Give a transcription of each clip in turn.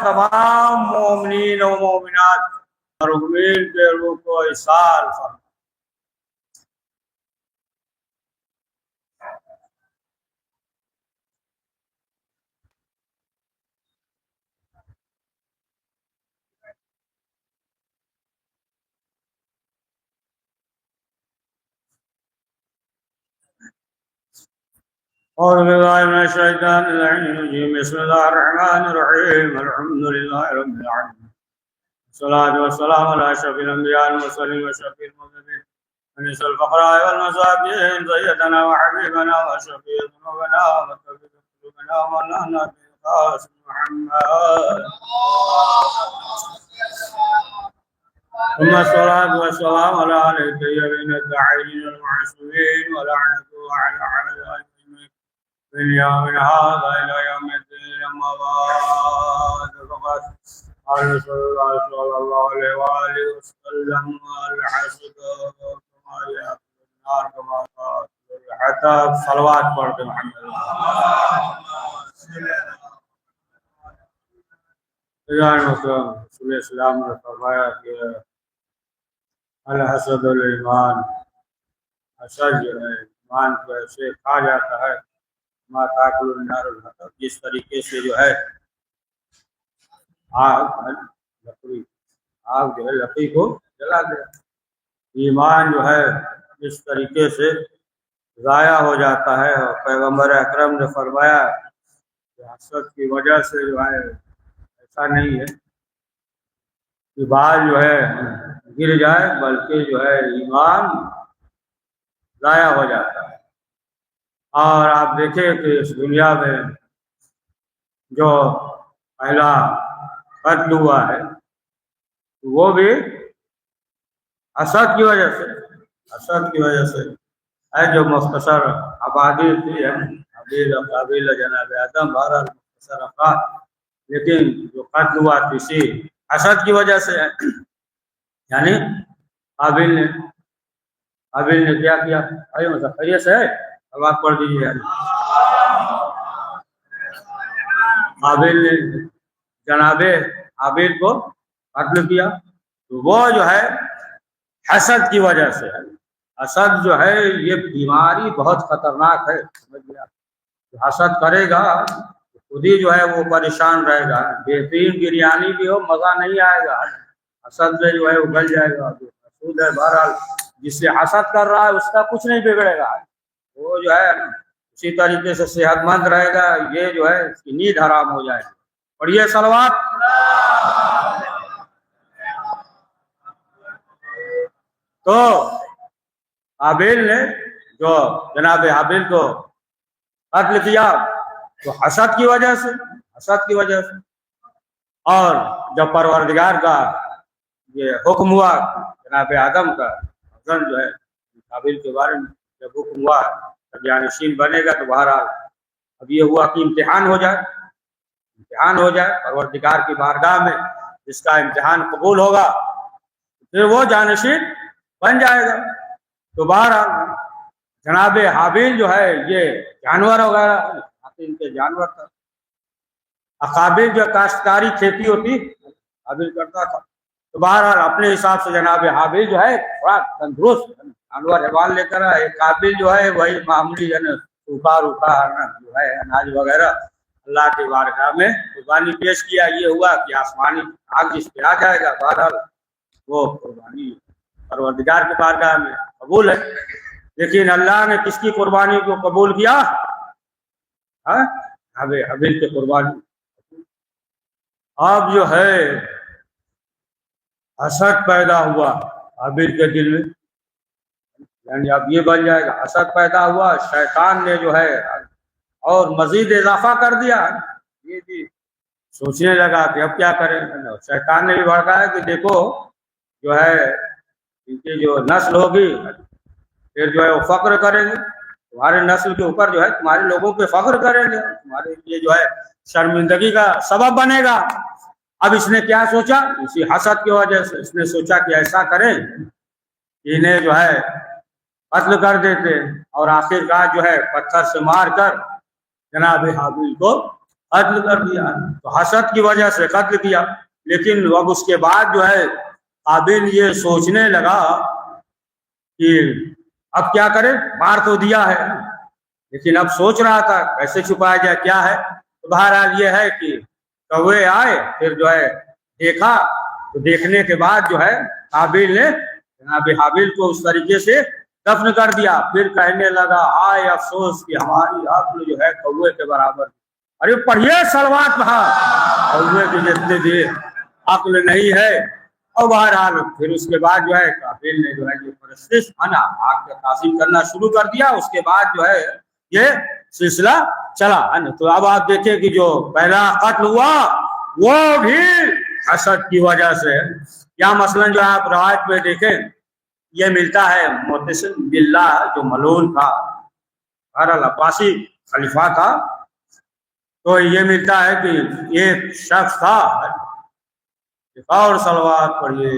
تمام مومنین و مومنات اور امید کے روح کو احسان فرما۔ أعوذ بالله من الشيطان الرجيم بسم الله الرحمن الرحيم الحمد لله رب العالمين والصلاة والسلام على أشرف الأنبياء والمرسلين وشفيع المذنبين أنيس الفقراء والمساكين سيدنا وحبيبنا وشفيع ذنوبنا وطبيب قلوبنا ومولانا بالقاسم محمد ثم الصلاة والسلام على آله الطيبين الطاهرين المعصومين ولعنة على أعدائهم من يوم هذا إلى يوم الدين أما بعد فقد قال رسول الله صلى الله عليه وآله وسلم الحسد كما يأكل النار كما قال حتى صلوات پڑھتے محمد رسول اسلام نے فرمایا کہ الحسد الایمان، حسد جو ہے ایمان کو ایسے کھا جاتا ہے ما تاکل النار الحطب، جس طریقے سے جو ہے آگ جو ہے لکڑی کو جلا دیا۔ ایمان جو ہے اس طریقے سے ضائع ہو جاتا ہے، اور پیغمبر اکرم نے فرمایا کہ حسد کی وجہ سے جو ہے ایسا نہیں ہے کہ بال جو ہے گر جائے، بلکہ جو ہے ایمان ضائع ہو جاتا ہے۔ اور آپ دیکھیں کہ اس دنیا میں جو پہلا قتل ہوا ہے وہ بھی حسد کی وجہ سے ہے، جو مختصر آبادی تھی، حابیل و قابیل جناب آدم، بہرحال مختصر افراد، لیکن جو قتل ہوا کسی حسد کی وجہ سے ہے۔ یعنی حابیل نے کیا کیا؟ مطلب خیریت سے ہے، اب آپ پڑھ دیجیے۔ حابیل نے جناب حابیل کو قتل کیا، تو وہ جو ہے حسد کی وجہ سے ہے۔ حسد جو ہے یہ بیماری بہت خطرناک ہے، سمجھ لیا۔ حسد کرے گا خود ہی جو ہے وہ پریشان رہے گا، بہترین بریانی بھی ہو مزہ نہیں آئے گا، حسد سے جو ہے وہ گل جائے گا۔ حسود ہے، بہرحال جس سے حسد کر رہا ہے اس کا کچھ نہیں بگڑے گا، وہ جو ہے اسی طریقے سے صحت مند رہے گا، یہ جو ہے اس کی نیند حرام ہو جائے گی۔ پڑھیے صلوات۔ تو حابیل نے جو جناب حابیل کو قتل کیا تو حسد کی وجہ سے، اور جب پروردگار کا یہ حکم ہوا جناب آدم کا حسن جو ہے حابیل کے بارے میں جب حکم ہوا جب جانشین بنے گا، تو بہرحال اب یہ ہوا کہ امتحان ہو جائے پروردگار کی بارگاہ میں، جس کا امتحان قبول ہوگا پھر وہ جانشین بن جائے گا۔ تو بہرحال جناب حابیل جو ہے یہ جانور وغیرہ ان کے جانور تھا، قابیل جو کاشتکاری کھیتی ہوتی حابیل کرتا تھا۔ تو بہرحال اپنے حساب سے جناب حابیل جو ہے تھوڑا تندرست جانور حیوان لے کر آئے، قابیل جو ہے وہی معمولی روکا جو ہے اناج وغیرہ اللہ کی بارگاہ میں قربانی پیش کیا۔ یہ ہوا کہ آسمانی آگ جس پہ آ جائے گا، بہرحال وہ قربانی پروردگار کی بارگاہ میں قبول ہے۔ لیکن اللہ نے کس کی قربانی کو قبول کیا؟ حابیل کی قربانی۔ اب جو ہے حسد پیدا ہوا حابیل کے دل میں، یعنی اب یہ بن جائے گا، حسد پیدا ہوا، شیطان نے جو ہے اور مزید اضافہ کر دیا۔ یہ بھی سوچنے لگا کہ اب کیا کریں، شیطان نے بھی بھڑکایا کہ دیکھو جو ہے ان کی جو نسل ہوگی پھر جو ہے وہ فخر کریں گے، تمہارے نسل کے اوپر جو ہے تمہارے لوگوں پہ فخر کریں گے، تمہارے لیے جو ہے شرمندگی کا سبب بنے گا۔ اب اس نے کیا سوچا؟ اسی حسد کی وجہ سے اس نے سوچا کہ ایسا کریں کہ انہیں جو ہے قتل کر دیتے، اور آخر کار جو ہے پتھر سے مار کر جناب حابیل کو قتل کر دیا. تو حسد کی وجہ سے قتل کیا. لیکن اب اس کے بعد جو ہے قابیل یہ سوچنے لگا کہ اب کیا کرے, مار تو دیا ہے لیکن اب سوچ رہا تھا کیسے چھپایا جائے, کیا ہے. تو بہرحال یہ ہے کہ کوے آئے, پھر جو ہے دیکھا, تو دیکھنے کے بعد جو ہے قابیل نے جناب حابیل کو اس طریقے سے دفن کر دیا. پھر کہنے لگا ہائے افسوس کہ ہماری عقل جو ہے کوے کے برابر. ارے پڑھیے صلوات وہاں, کوے کے جتنے بھی عقل نہیں ہے. اور بہرحال پھر اس کے بعد جو ہے قابیل نے جو ہے یہ پرستش ہے نا آگ کا تعظیم کرنا شروع کر دیا. اس کے بعد جو ہے یہ سلسلہ چلا ہے نا. تو اب آپ دیکھیں کہ جو پہلا قتل ہوا وہ بھی حسد کی وجہ سے. یا مثلاً جو آپ روایت میں دیکھیں یہ ملتا ہے معتصم باللہ جو ملعون تھا, بہرحال عباسی خلیفہ تھا, تو یہ ملتا ہے کہ ایک شخص تھا. اور صلوات پڑھیے.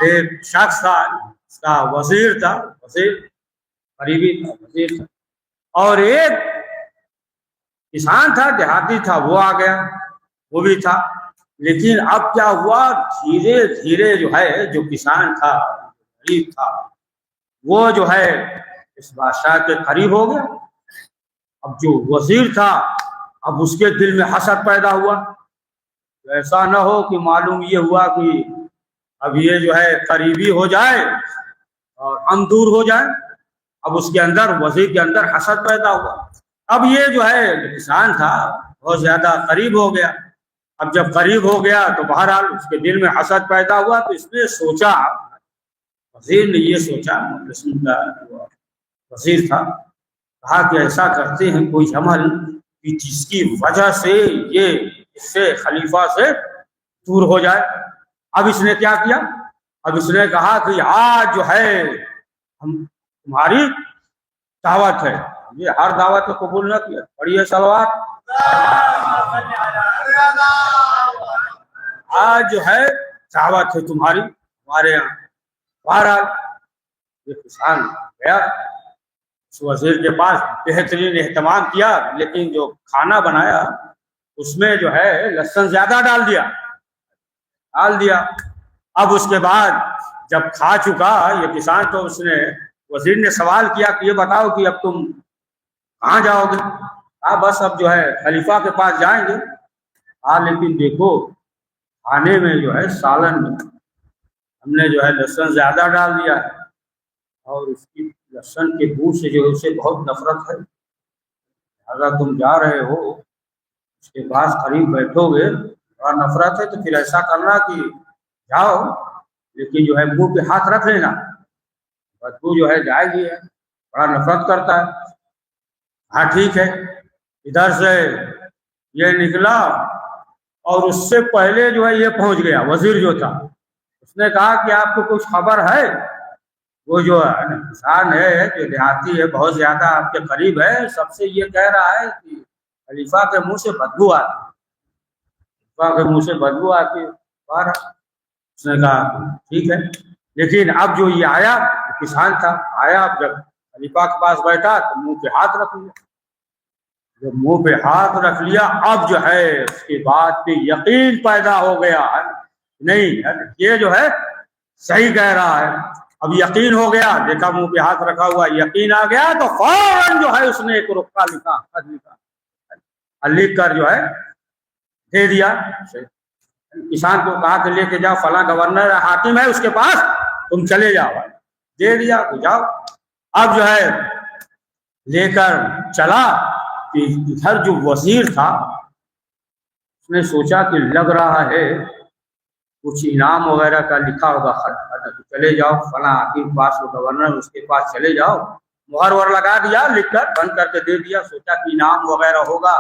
ایک شخص تھا, اس کا وزیر تھا, وزیر قریبی تھا, وزیر تھا. اور ایک کسان تھا, دیہاتی تھا, وہ آ گیا, وہ بھی تھا. لیکن اب کیا ہوا, دھیرے دھیرے جو ہے جو کسان تھا, غریب تھا, وہ جو ہے اس بادشاہ کے قریب ہو گیا. اب جو وزیر تھا اب اس کے دل میں حسد پیدا ہوا. ایسا نہ ہو کہ معلوم یہ ہوا کہ اب یہ جو ہے قریبی ہو جائے اور ہم دور ہو جائیں. اب اس کے اندر وزیر کے اندر حسد پیدا ہوا. اب یہ جو ہے کسان تھا بہت زیادہ قریب ہو گیا. اب جب قریب ہو گیا تو بہرحال اس کے دل میں حسد پیدا ہوا. تو اس نے سوچا, وزیر نے یہ سوچا, وزیر تھا, کہا کہ ایسا کرتے ہیں کوئی عمل کہ جس کی وجہ سے یہ اس سے خلیفہ سے دور ہو جائے. اب اس نے کیا کیا, اب اس نے کہا کہ آج جو ہے ہم تمہاری دعوت ہے. یہ ہر دعوت کو قبول نہ کیا. پڑھیے صلوات. آج جو ہے دعوت ہے تمہاری ہمارے یہاں. بہرحال یہ کسان گیا اس وزیر کے پاس, بہترین اہتمام کیا, لیکن جو کھانا بنایا اس میں جو ہے لہسن زیادہ ڈال دیا. اب اس کے بعد جب کھا چکا یہ کسان, تو اس نے وزیر نے سوال کیا کہ یہ بتاؤ کہ اب تم کہاں جاؤ گے. بس اب جو ہے خلیفہ کے پاس جائیں گے. لیکن دیکھو کھانے میں جو ہے سالن میں ہم نے جو ہے لہسن زیادہ ڈال دیا ہے, اور اس کی لہسن کے بو سے جو ہے اسے بہت نفرت ہے. اگر تم جا رہے ہو اس کے پاس قریب بیٹھو گے اور نفرت ہے, تو پھر ایسا کرنا کہ جاؤ لیکن جو ہے منہ پہ ہاتھ رکھ لینا, بدبو جو ہے جائے گی, بڑا نفرت کرتا ہے. ہاں ٹھیک ہے. ادھر سے یہ نکلا اور اس سے پہلے جو ہے یہ پہنچ گیا. وزیر جو تھا اس نے کہا کہ آپ کو کچھ خبر ہے. وہ جو کسان ہے جو دیہاتی ہے بہت زیادہ آپ کے قریب ہے, سب سے یہ کہہ رہا ہے کہ خلیفہ کے منہ سے بدبو آتی, خلیفہ کے منہ سے بدبو آتی. اس نے کہا ٹھیک ہے. لیکن اب جو یہ آیا کسان تھا, آیا, اب جب خلیفہ کے پاس بیٹھا تو منہ پہ ہاتھ رکھ لیا. جب منہ پہ ہاتھ رکھ لیا اب جو ہے اس کی بات پہ یقین پیدا ہو گیا, نہیں یہ جو ہے صحیح کہہ رہا ہے. اب یقین ہو گیا, دیکھا منہ پہ ہاتھ رکھا ہوا, یقین آ گیا تو فوراً جو ہے اس نے ایک رکا لکھا, خط لکھا, لکھ کر جو ہے دے دیا. کسان کو کہا کہ لے کے جاؤ, فلاں گورنر حاکم ہے اس کے پاس, تم چلے جاؤ. دے دیا تو جاؤ. اب جو ہے لے کر چلا. ادھر جو وزیر تھا اس نے سوچا کہ لگ رہا ہے کچھ انعام وغیرہ کا لکھا ہوگا خط, چلے جاؤ فلاں حاکم کے پاس, وہ گورنر اس کے پاس چلے جاؤ. مہر ور لگا دیا, لکھ کر بند کر کے دے دیا. سوچا کہ انعام وغیرہ ہوگا,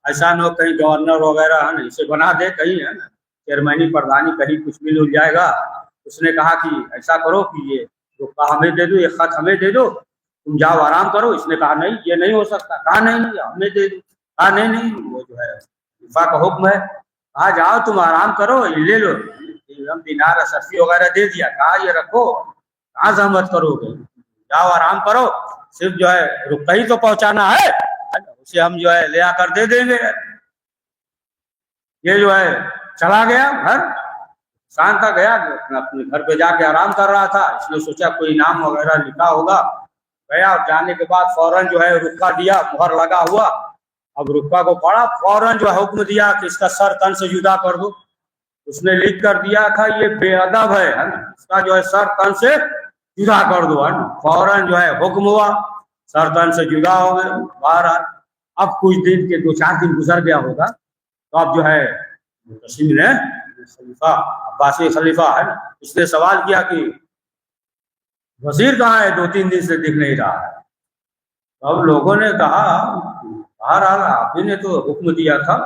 ایسا نہ ہو کہیں گورنر وغیرہ ہے نا اسے بنا دے, کہیں ہے نا چیئرمینی پردھانی کہیں کچھ مل جائے گا. اس نے کہا کہ ایسا کرو کہ یہ رکا ہمیں دے دو, یہ خط ہمیں دے دو, تم جاؤ آرام کرو. اس نے کہا نہیں یہ نہیں ہو سکتا. کہا نہیں ہمیں دے دو. کہا نہیں وہ جو ہے خلیفہ کا حکم ہے. کہا جاؤ تم آرام کرو, لے لو. دینار صرفی وغیرہ دے دیا. کہا یہ رکھو, کہاں زحمت کرو گے, جاؤ آرام کرو. صرف جو ہے رکا ہی تو پہنچانا ہے، اسے ہم جو ہے لے آ کر دے دیں گے۔ یہ جو ہے چلا گیا گھر، شام تک گیا، اپنے گھر پہ جا کے آرام کر رہا تھا، اس نے سوچا کوئی نام وغیرہ لکھا ہوگا، گیا اور جانے کے بعد فوراً جو ہے رکا دیا، مہر لگا ہوا، اب رکا کو پڑھا، فوراً جو حکم دیا کہ اس کا سر تن سے جدا کر دو۔ اس نے لکھ کر دیا تھا یہ بے ادب ہے، اس کا جو ہے سر تن سے جدا کر دو، فوراً جو ہے حکم ہوا، سر تن سے جدا ہو گئے۔ بہرحال اب کچھ دن کے 2-4 دن گزر گیا ہوگا، تو اب جو ہے مسلم نے خلیفہ عباسی خلیفہ ہے، اس نے سوال کیا کہ وزیر کہاں ہے، 2-3 دن سے دکھ نہیں رہا ہے۔ اب لوگوں نے کہا بہرحال آپ ہی نے تو حکم دیا تھا،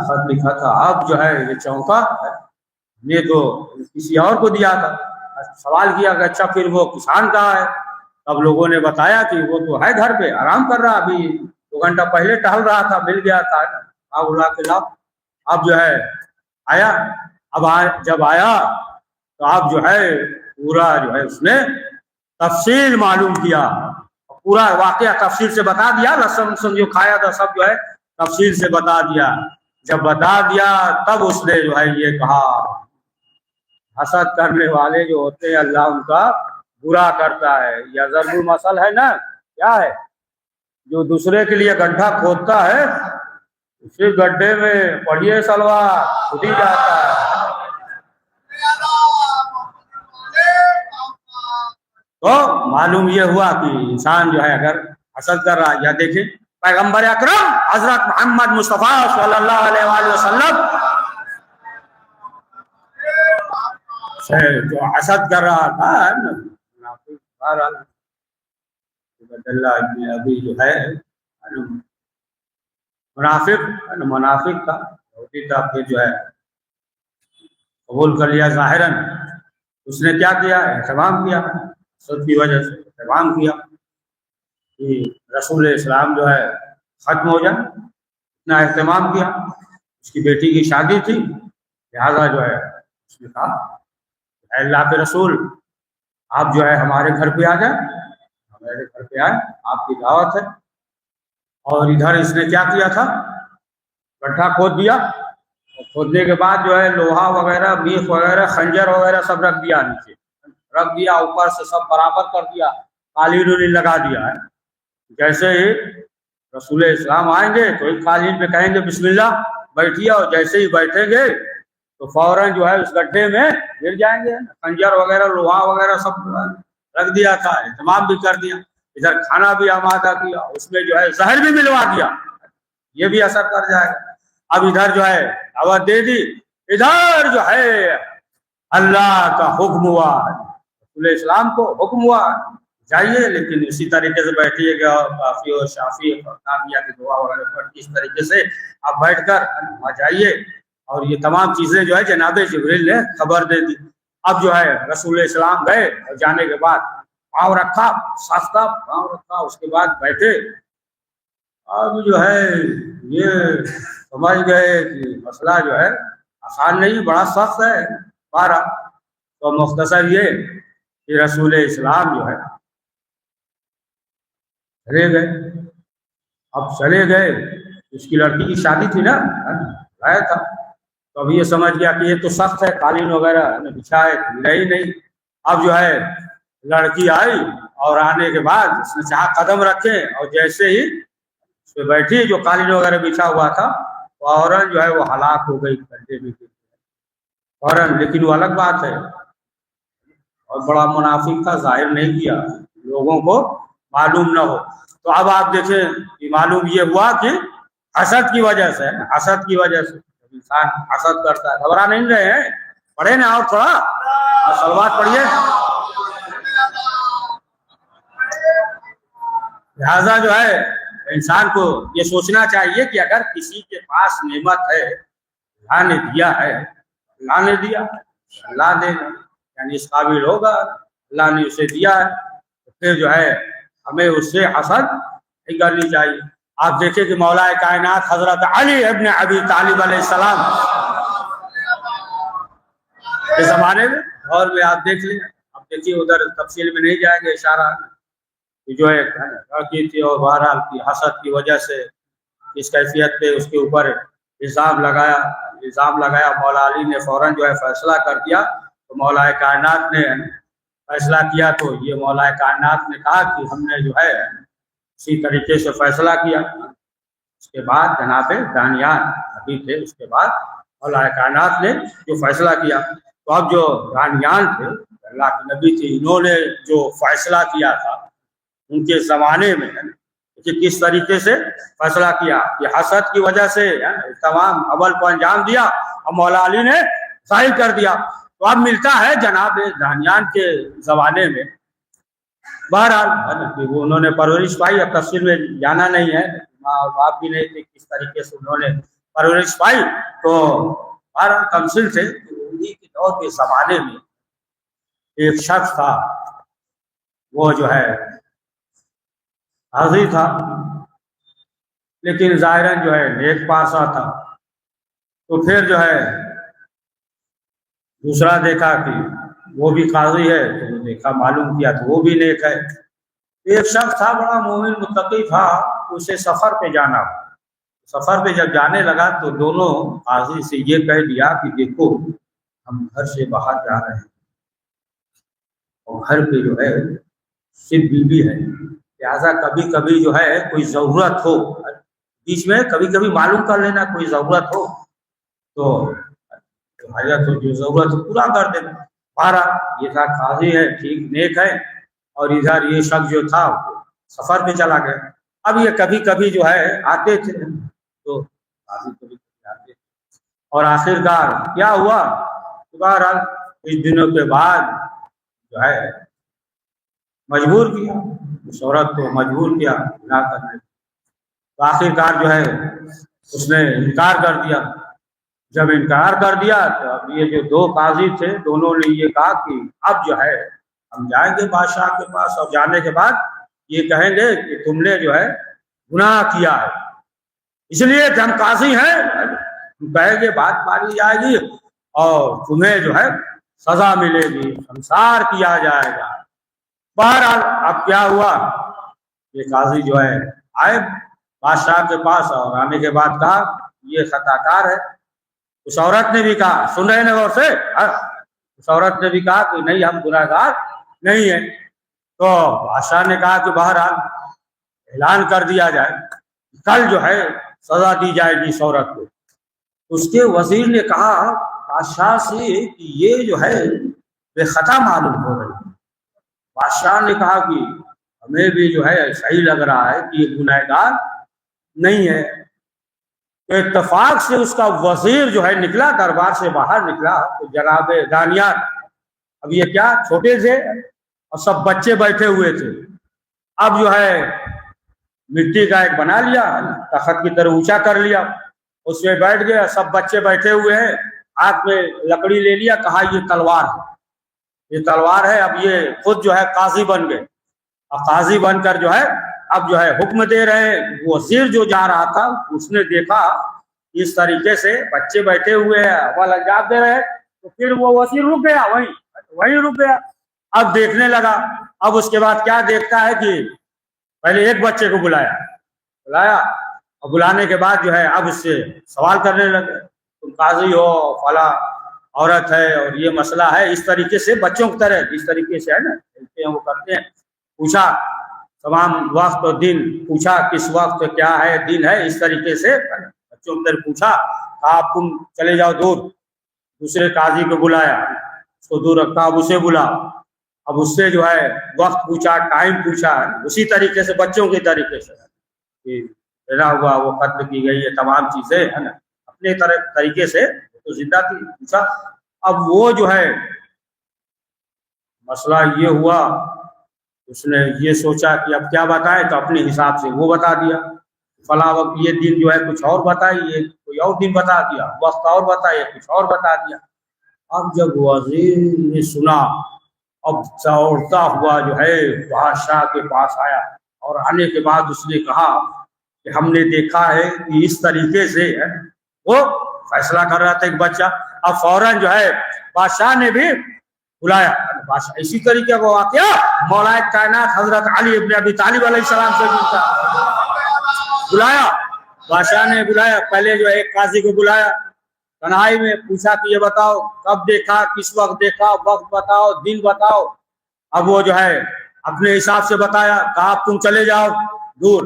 خط لکھا تھا، آپ جو ہے یہ چونکا یہ تو کسی اور کو دیا تھا۔ سوال کیا کہ اچھا پھر وہ کسان کہاں ہے؟ اب لوگوں نے بتایا کہ وہ تو ہے گھر پہ آرام کر رہا، ابھی 2 گھنٹہ پہلے ٹہل رہا تھا، مل گیا تھا، بلا کے لاؤ۔ اب جو ہے آیا، اب جب آیا تو اب جو ہے پورا جو ہے اس نے تفصیل معلوم کیا، پورا واقعہ تفصیل سے بتا دیا، رسم جو کھایا تھا سب جو ہے تفصیل سے بتا دیا۔ جب بتا دیا تب اس نے جو ہے یہ کہا حسد کرنے والے جو ہوتے ہیں اللہ ان کا برا کرتا ہے۔ یا ضرب المثل ہے نا، کیا ہے، جو دوسرے کے لیے گڈھا کھودتا ہے اسی گڈھے میں پڑھیے سلوار خود ہی جاتا ہے۔ تو معلوم یہ ہوا کہ انسان جو ہے اگر حسد کر رہا ہے، یا دیکھیں پیغمبر اکرم حضرت محمد مصطفیٰ صلی اللہ علیہ وآلہ وسلم سے جو حسد کر رہا تھا ابھی جو ہے منافق تھا، پھر جو ہے قبول کر لیا ظاہراً۔ اس نے کیا کیا، اہتمام کیا، حسد کی وجہ سے اہتمام کیا کہ رسول اسلام جو ہے ختم ہو جائے، اتنا اہتمام کیا۔ اس کی بیٹی کی شادی تھی، لہذا جو ہے اس نے کہا اے اللہ کے رسول آپ جو ہے ہمارے گھر پہ آ جائیں، ہمارے گھر پہ آئے، آپ کی دعوت ہے۔ اور ادھر اس نے کیا کیا تھا، گڈھا کھود دیا، اور کھودنے کے بعد جو ہے لوہا وغیرہ، میخ وغیرہ، خنجر وغیرہ سب رکھ دیا، نیچے رکھ دیا، اوپر سے سب برابر کر دیا، قالین والین لگا دیا ہے۔ جیسے ہی رسول اسلام آئیں گے تو ایک قالین پہ کہیں گے بسم اللہ بیٹھیے، اور جیسے ہی بیٹھیں گے تو فوراً جو ہے اس گڈھے میں گر جائیں گے۔ خنجر وغیرہ، لوہا وغیرہ سب رکھ دیا تھا، اہتمام بھی کر دیا، ادھر کھانا بھی آمادہ کیا، اس میں جو ہے زہر بھی ملوا دیا، یہ بھی اثر کر جائے گا۔ اب ادھر جو ہے دعوت دے دی، ادھر جو ہے اللہ کا حکم ہوا، رسول اسلام کو حکم ہوا جائیے، لیکن اسی طریقے سے بیٹھیے گا، کافی اور شافی کامیہ کی دعا وغیرہ پڑھ کے اس طریقے سے آپ بیٹھ کر وہاں جائیے۔ اور یہ تمام چیزیں جو ہے جناب جبریل نے خبر دے دی۔ اب جو ہے رسول اسلام گئے، اور جانے کے بعد پاؤں رکھا، سستا پاؤں رکھا، اس کے بعد بیٹھے۔ اب جو ہے یہ سمجھ گئے کہ مسئلہ جو ہے آسان نہیں، بڑا سخت ہے پارا۔ تو مختصر یہ کہ رسول اسلام جو ہے چلے گئے۔ اب چلے گئے، اس کی لڑکی کی شادی تھی نا، آیا تھا، تو اب یہ سمجھ گیا کہ یہ تو سخت ہے، قالین وغیرہ بچھائے ملا ہی نہیں۔ اب جو ہے لڑکی آئی، اور آنے کے بعد اس نے چاہا قدم رکھے، اور جیسے ہی اس پہ بیٹھی جو قالین وغیرہ بچھا ہوا تھا، فوراً جو ہے وہ ہلاک ہو گئی گڈھے میں فوراً۔ لیکن وہ الگ بات ہے، اور بڑا منافق تھا، ظاہر نہیں کیا، لوگوں کو معلوم نہ ہو۔ تو اب آپ دیکھیں کہ معلوم یہ ہوا کہ حسد کی وجہ سے، حسد کی وجہ سے انسان حسد کرتا ہے۔ گھبرا نہیں رہے ہیں، پڑھے نا اور تھوڑا صلوات پڑھیے۔ لہذا جو ہے انسان کو یہ سوچنا چاہیے کہ اگر کسی کے پاس نعمت ہے، اللہ نے دیا ہے، اللہ نے دیا، اللہ دے گا، یعنی اس قابل ہوگا، اللہ نے اسے دیا ہے، تو پھر جو ہے ہمیں اس سے حسد نہیں کرنی چاہیے۔ آپ دیکھیں کہ مولا کائنات حضرت علی ابن ابی طالب علیہ السلام کے زمانے میں، اور میں آپ دیکھ لیں، اب دیکھیے ادھر تفصیل میں نہیں جائیں گے، اشارہ کہ جو ایک لڑکی تھی اور بہرحال کی حسد کی وجہ سے اس کیفیت پہ اس کے اوپر الزام لگایا مولا علی نے فوراً جو ہے فیصلہ کر دیا. تو مولا کائنات نے فیصلہ کیا تو یہ مولا کائنات نے کہا کہ ہم نے جو ہے اسی طریقے سے فیصلہ کیا. اس کے بعد جناب دانیال ابھی تھے, اس کے بعد مولا کائنات نے جو فیصلہ کیا. تو اب جو دانیال تھے اللہ کے نبی تھے, انہوں نے جو فیصلہ کیا تھا ان کے زمانے میں کہ کس طریقے سے فیصلہ کیا کہ حسد کی وجہ سے تمام عمل کو انجام دیا اور مولا علی نے ظاہر کر دیا. تو اب ملتا ہے جناب دانیال کے زمانے میں بہرحال وہ انہوں نے پرورش پائی. اب تفصیل میں جانا نہیں ہے, ماں اور باپ بھی نہیں تھے, کس طریقے سے انہوں نے پرورش پائی. تو بہرحال تمثیل سے انہی کے دور کے زمانے میں ایک شخص تھا, وہ جو ہے قاضی تھا لیکن ظاہراً جو ہے نیک پارسا تھا. تو پھر جو ہے دوسرا دیکھا کہ وہ بھی قاضی ہے, تو وہ دیکھا معلوم کیا تو وہ بھی نیک ہے. ایک شخص تھا بڑا مومن متقی تھا, اسے سفر پہ جانا. سفر پہ جب جانے لگا تو دونوں قاضی سے یہ کہہ دیا کہ دیکھو ہم گھر سے باہر جا رہے ہیں اور گھر پہ جو ہے صرف بیوی ہے, لہٰذا کبھی کبھی جو ہے کوئی ضرورت ہو بیچ میں کبھی کبھی معلوم کر لینا, کوئی ضرورت ہو تو حاجت ہو جو ضرورت ہو پورا کر دینا. بہرحال یہ تھا قاضی ہے, ٹھیک نیک ہے, اور ادھر یہ شخص جو تھا سفر پہ چلا گیا. اب یہ کبھی کبھی جو ہے آتے تھے تو قاضی کبھی کبھی آتے تھے, اور آخرکار کیا ہوا, بہرحال کچھ دنوں کے بعد جو ہے مجبور کیا, اس عورت کو مجبور کیا گناہ کرنے. تو آخرکار جو ہے اس نے انکار کر دیا. جب انکار کر دیا تو اب یہ جو دو قاضی تھے دونوں نے یہ کہا کہ اب جو ہے ہم جائیں گے بادشاہ کے پاس, اور جانے کے بعد یہ کہیں گے کہ تم نے جو ہے گناہ کیا ہے, اس لیے کہ ہم قاضی ہیں, کہیں گے بات مانی جائے گی اور تمہیں جو ہے سزا ملے گی, سنسار کیا جائے گا. بہرحال اب کیا ہوا, یہ قاضی جو ہے آئے بادشاہ کے پاس, اور آنے کے بعد کہا یہ خطا کار ہے. اس عورت نے بھی کہا, سن رہے ہیں غور سے, اس عورت نے بھی کہا کہ نہیں ہم گناہ گار نہیں ہیں. تو بادشاہ نے کہا کہ بہرحال اعلان کر دیا جائے, کل جو ہے سزا دی جائے گی اس عورت کو. اس کے وزیر نے کہا بادشاہ سے کہ یہ جو ہے بے خطا معلوم ہو رہی ہے. بادشاہ نے کہا کہ ہمیں بھی جو ہے صحیح لگ رہا ہے کہ یہ گناہ گار نہیں ہے. تو اتفاق سے اس کا وزیر جو ہے نکلا, دربار سے باہر نکلا, تو جناب دانیال, اب یہ کیا چھوٹے تھے اور سب بچے بیٹھے ہوئے تھے, اب جو ہے مٹی کا ایک بنا لیا, تخت کی طرح اونچا کر لیا, اس میں بیٹھ گیا, سب بچے بیٹھے ہوئے ہیں, ہاتھ میں لکڑی لے لیا, کہا یہ تلوار ہے, یہ تلوار ہے. اب یہ خود جو ہے قاضی بن گئے, اور قاضی بن کر جو ہے اب جو ہے حکم دے رہے. وزیر جو جا رہا تھا اس نے دیکھا اس طریقے سے بچے بیٹھے ہوئے ہیں, اول انجام دے رہے, تو پھر وہ وزیر رک گیا, وہیں رک گیا. اب دیکھنے لگا. اب اس کے بعد کیا دیکھتا ہے کہ پہلے ایک بچے کو بلایا, اور بلانے کے بعد جو ہے اب اس سے سوال کرنے لگے, تم قاضی ہو, فلاں عورت ہے اور یہ مسئلہ ہے, اس طریقے سے بچوں کی طرح جس طریقے سے ہے نا وہ کرتے ہیں. پوچھا تمام وقت و دن, پوچھا کس وقت کیا ہے دن ہے, اس طریقے سے بچوں کی طرح پوچھا. آپ تم چلے جاؤ دور, دوسرے قاضی کو بلایا, اس کو دور رکھا, اب اسے بلا, اب اس سے جو ہے وقت پوچھا, ٹائم پوچھا, اسی طریقے سے بچوں کے طریقے سے پیدا ہوا, وہ قتل کی گئی ہے, تمام چیزیں ہے نا اپنے طریقے سے تو زندہ تھی. پوچھا. اب وہ جو ہے مسئلہ یہ ہوا, اس نے یہ سوچا کہ اب کیا بتائے, تو اپنے حساب سے وہ بتا دیا, فلاں وقت یہ دن جو ہے کچھ اور بتائیے, کوئی اور دن بتا دیا, وقت اور بتائیے, کچھ اور بتا دیا. اب جب وزیر نے سنا, اب دوڑتا ہوا جو ہے بادشاہ کے پاس آیا, اور آنے کے بعد اس نے کہا کہ ہم نے دیکھا ہے کہ اس طریقے سے وہ فیصلہ کر رہا تھا ایک بچہ. اب فوراً جو ہے بادشاہ نے بھی بلایا. بادشاہ اسی طریقے کا واقعہ مولا کائنات حضرت علی ابن ابی طالب علیہ السلام سے بھی تھا. بلایا بادشاہ نے بلایا, پہلے جو ہے ایک قاضی کو بلایا تنہائی میں, پوچھا کہ یہ بتاؤ کب دیکھا, کس وقت دیکھا, وقت بتاؤ, دن بتاؤ. اب وہ جو ہے اپنے حساب سے بتایا, کہا تم چلے جاؤ دور.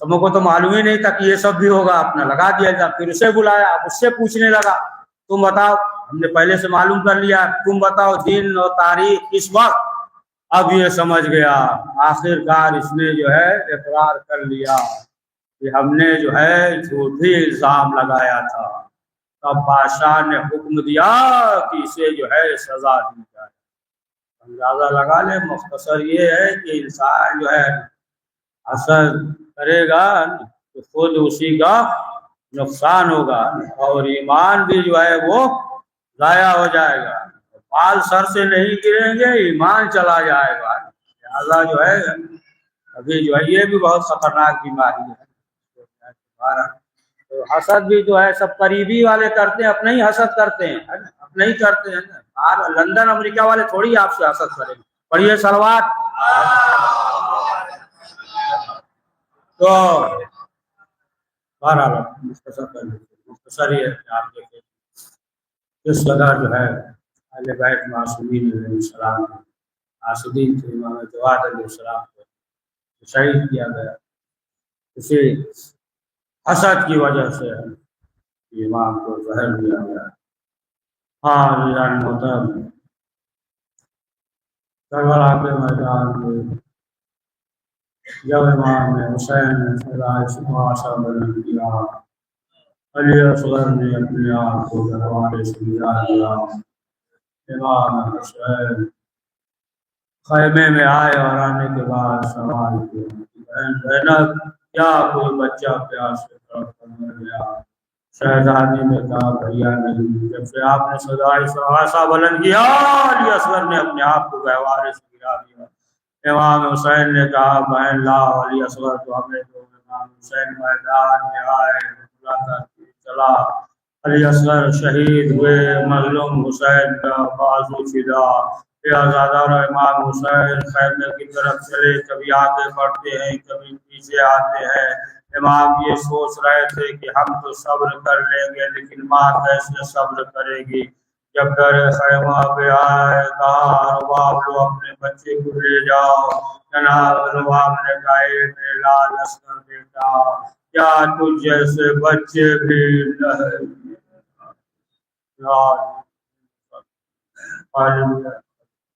سب کو تو معلوم ہی نہیں تھا کہ یہ سب بھی ہوگا, اپنا لگا دیا جا. پھر اسے بلایا, اب اس سے پوچھنے لگا تم بتاؤ, ہم نے پہلے سے معلوم کر لیا, تم بتاؤ دن اور تاریخ کس وقت. اب یہ سمجھ گیا, آخر کار اس نے جو ہے اقرار کر لیا کہ ہم نے جو ہے جھوٹی الزام لگایا تھا. تب بادشاہ نے حکم دیا کہ اسے جو ہے سزا دی جائے. اندازہ لگا لے, مختصر یہ ہے کہ انسان جو ہے حسد کرے گا تو خود اسی کا نقصان ہوگا, اور ایمان بھی جو ہے وہ ضائع ہو جائے گا. بال سر سے نہیں گریں گے, ایمان چلا جائے گا. لہٰذا جو ہے ابھی جو ہے یہ بھی بہت خطرناک بیماری ہے. تو حسد بھی جو ہے سب قریبی والے کرتے ہیں, اپنے ہی حسد کرتے ہیں, اپنے ہی کرتے ہیں. لندن امریکہ والے تھوڑی آپ سے حسد کریں گے. پڑھیے صلوات. تو بہرحال مختصر یہ ہے کہ آپ دیکھیں کس جگہ جو ہے اہل بیت معصومین علیہ السلام معصومین تھے, امام جواد علیہ السلام کو شہید کیا گیا اسی حسد کی وجہ سے. امام کو زہر دیا گیا. ہاں ایران محترم, کربلا کے میدان میں جب امام حسین نے خدا بلند کیا, علی اصغر نے اپنے آپ کو دربار سے ملا دیا. امام حسین خیمے میں آئے اور آنے کے بعد سوال کیا, بہن زینب کیا کوئی بچہ پیار سے تڑپ کر مر گیا؟ شہزادی نے کہا بھیا نہیں. جب سے آپ نے صدا بلند کیا, علی اصغر نے اپنے آپ کو گہوارے سے گرا دیا. امام حسین نے کہا بہن لاؤ علی اصغر تو ہمیں دو. امام حسین میدان میں آئے, چلا. علی اصغر شہید ہوئے. مظلوم حسین کا بازو فدا. اور امام حسین خیمے کی طرف چلے, کبھی آگے بڑھتے ہیں کبھی پیچھے آتے ہیں. امام یہ سوچ رہے تھے کہ ہم تو صبر کر لیں گے, لیکن ماں کیسے صبر کرے گی. جب در خیمہ پہ آئے کہا رباب لو اپنے بچے کو لے جاؤ. جناب رباب نے کہا میرے لال اصغر بیٹا, کیا تجھ جیسے بچے بھی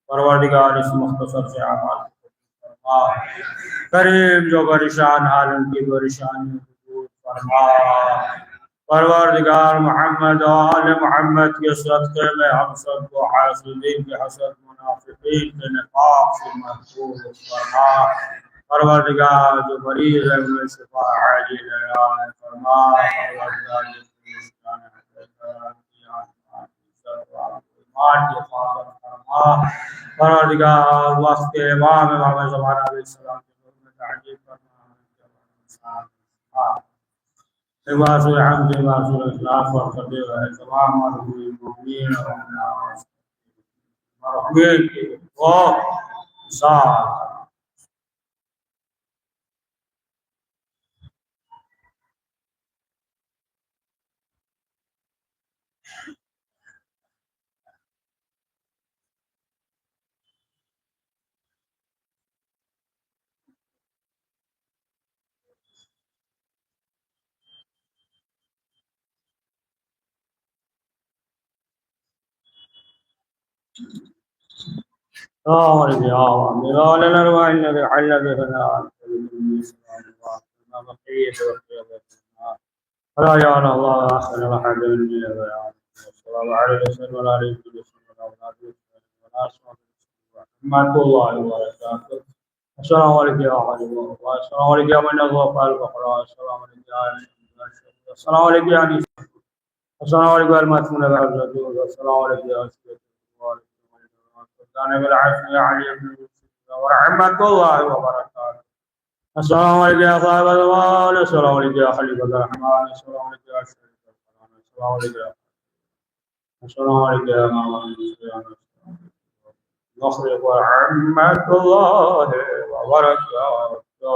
پروردگار اس مختصر سے اعمال کریم جو پریشان عالم کی پریشانی دور فرما. پروردگار محمد و آل محمد کے صدقے میں ہم سب کو حاسدین کے حسد, منافقین کے نفاق سے محفوظ فرما. پروردگار جو مریض ہے انہیں شفا عاجل عطا فرما. پروردگار پروردگار وقت امام زمانہ علیہ السلام کے دور میں تعجیل فرما. واصل حمد واصل اخلاق اور قدر ہے تمام مرحومین اور مرحومین کے ساتھ. السلام علیکم یا حبیب اللہ. السلام علیکم یا من اللہ البقرہ. السلام علیکم. السلام علیکم. السلام علیکم المسلمون. السلام علیکم ورحمۃ اللہ وبرکاتہ. السلام علیکم یا صاحب الوال. السلام علیکم یا خلیفۃ الرحمن. السلام علیکم یا شریف الرحمن. السلام علیکم. السلام علیکم یا مغرب ورحمۃ اللہ وبرکاتہ.